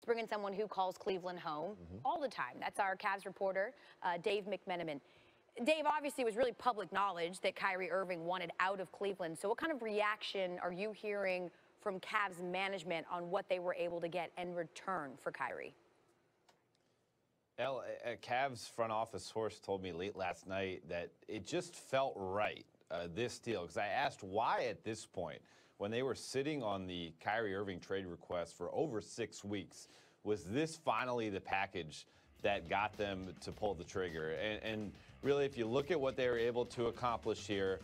bring in someone who calls Cleveland home all the time. That's our Cavs reporter, Dave McMenamin. Dave, obviously, it was really public knowledge that Kyrie Irving wanted out of Cleveland. So what kind of reaction are you hearing from Cavs management on what they were able to get in return for Kyrie? A Cavs front office source told me late last night that it just felt right, this deal, because I asked why at this point, when they were sitting on the Kyrie Irving trade request for over 6 weeks, was this finally the package that got them to pull the trigger? And really, if you look at what they were able to accomplish here,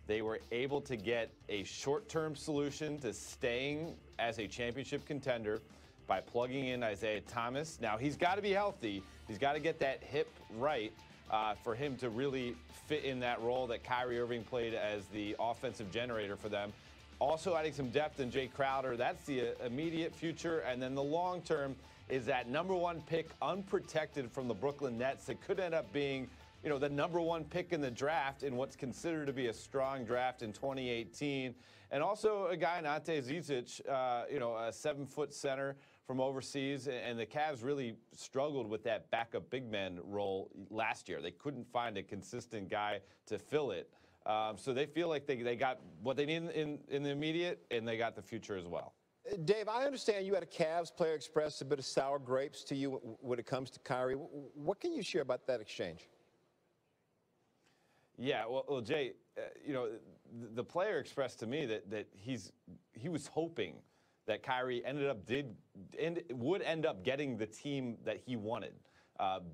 they were able to get a short-term solution to staying as a championship contender by plugging in Isaiah Thomas. Now, he's got to be healthy. He's got to get that hip right for him to really fit in that role that Kyrie Irving played as the offensive generator for them. Also adding some depth in Jay Crowder. That's the immediate future. And then the long term is that #1 pick unprotected from the Brooklyn Nets that could end up being, you know, the #1 pick in the draft in what's considered to be a strong draft in 2018. And also a guy, Ante Zizic, you know, a 7-foot center from overseas. And the Cavs really struggled with that backup big man role last year. They couldn't find a consistent guy to fill it. So they feel like they got what they need in the immediate, and they got the future as well. Dave, I understand you had a Cavs player express a bit of sour grapes to you when it comes to Kyrie. What can you share about that exchange? Yeah, well Jay, you know, the player expressed to me that he was hoping that Kyrie would end up getting the team that he wanted,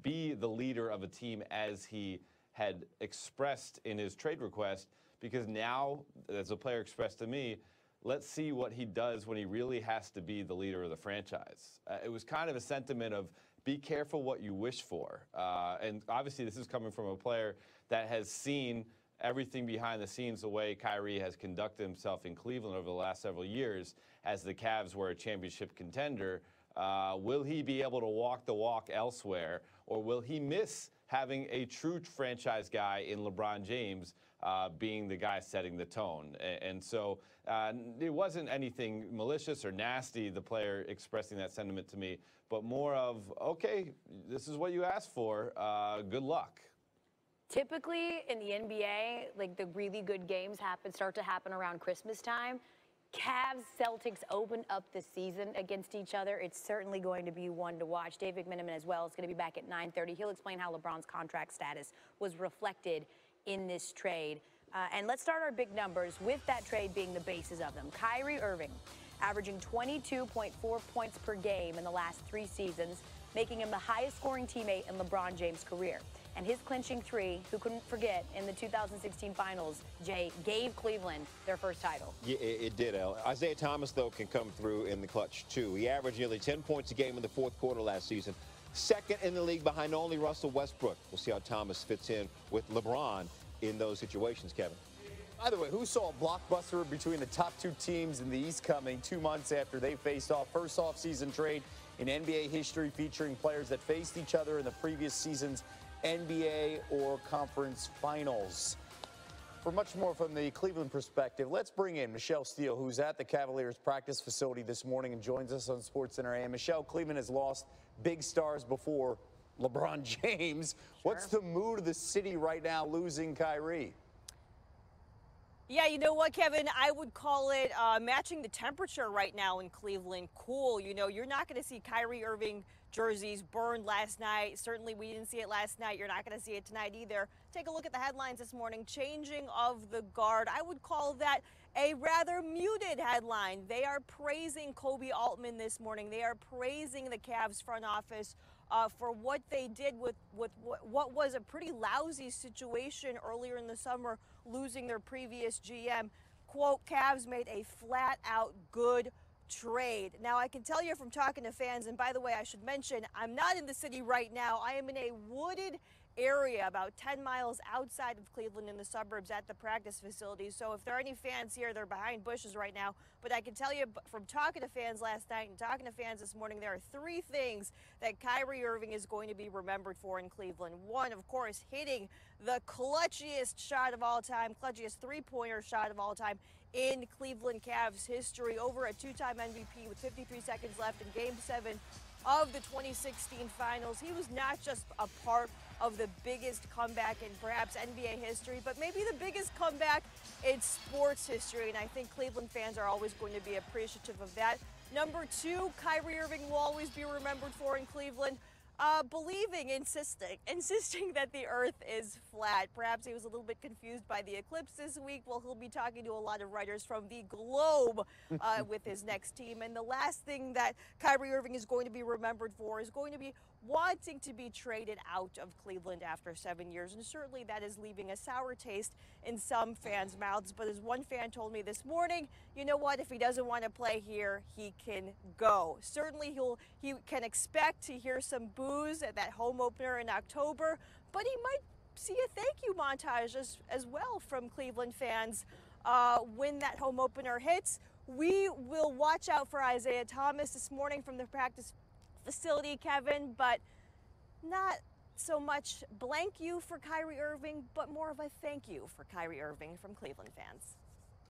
be the leader of a team as he had expressed in his trade request, because now, as a player expressed to me, let's see what he does when he really has to be the leader of the franchise. It was kind of a sentiment of be careful what you wish for. And obviously this is coming from a player that has seen everything behind the scenes, the way Kyrie has conducted himself in Cleveland over the last several years as the Cavs were a championship contender. Will he be able to walk the walk elsewhere, or will he miss having a true franchise guy in LeBron James being the guy setting the tone? And so it wasn't anything malicious or nasty, the player expressing that sentiment to me, but more of, okay, this is what you asked for, good luck. Typically in the NBA, like the really good games start to happen around Christmas time. Cavs, Celtics open up the season against each other. It's certainly going to be one to watch. Dave McMenamin as well is going to be back at 9:30. He'll explain how LeBron's contract status was reflected in this trade. And let's start our big numbers with that trade being the basis of them. Kyrie Irving averaging 22.4 points per game in the last 3 seasons, making him the highest scoring teammate in LeBron James' career. And his clinching three, who couldn't forget, in the 2016 finals, Jay, gave Cleveland their first title. Yeah, it did, Al. Isaiah Thomas, though, can come through in the clutch, too. He averaged nearly 10 points a game in the fourth quarter last season. Second in the league behind only Russell Westbrook. We'll see how Thomas fits in with LeBron in those situations, Kevin. By the way, who saw a blockbuster between the top 2 teams in the East coming 2 months after they faced off? First off-season trade in NBA history featuring players that faced each other in the previous season's NBA or conference finals. For much more from the Cleveland perspective, let's bring in Michelle Steele, who's at the Cavaliers practice facility this morning and joins us on SportsCenter AM. Michelle, Cleveland has lost big stars before, LeBron James. Sure. What's the mood of the city right now losing Kyrie? Yeah, you know what, Kevin? I would call it matching the temperature right now in Cleveland. Cool. You know, you're not going to see Kyrie Irving jerseys burned last night. Certainly we didn't see it last night. You're not going to see it tonight either. Take a look at the headlines this morning. Changing of the guard. I would call that a rather muted headline. They are praising Kobe Altman this morning. They are praising the Cavs front office for what they did with what was a pretty lousy situation earlier in the summer, losing their previous GM. Quote, Cavs made a flat-out good trade. Now, I can tell you from talking to fans, and by the way, I should mention, I'm not in the city right now. I am in a wooded area about 10 miles outside of Cleveland in the suburbs at the practice facility. So if there are any fans here, they're behind bushes right now. But I can tell you from talking to fans last night and talking to fans this morning, there are 3 things that Kyrie Irving is going to be remembered for in Cleveland. One, of course, hitting the clutchiest shot of all time, clutchiest 3-pointer shot of all time in Cleveland Cavs history, over a 2-time MVP with 53 seconds left in Game 7 of the 2016 finals. He was not just a part of the biggest comeback in perhaps NBA history, but maybe the biggest comeback in sports history. And I think Cleveland fans are always going to be appreciative of that. Number 2, Kyrie Irving will always be remembered for in Cleveland. Insisting that the earth is flat. Perhaps he was a little bit confused by the eclipse this week. Well, he'll be talking to a lot of writers from the globe with his next team. And the last thing that Kyrie Irving is going to be remembered for is going to be wanting to be traded out of Cleveland after 7 years. And certainly that is leaving a sour taste in some fans' mouths. But as one fan told me this morning, you know what? If he doesn't want to play here, he can go. Certainly he can expect to hear some boos at that home opener in October, but he might see a thank you montage as well from Cleveland fans when that home opener hits. We will watch out for Isaiah Thomas this morning from the practice facility, Kevin, but not so much blank you for Kyrie Irving, but more of a thank you for Kyrie Irving from Cleveland fans.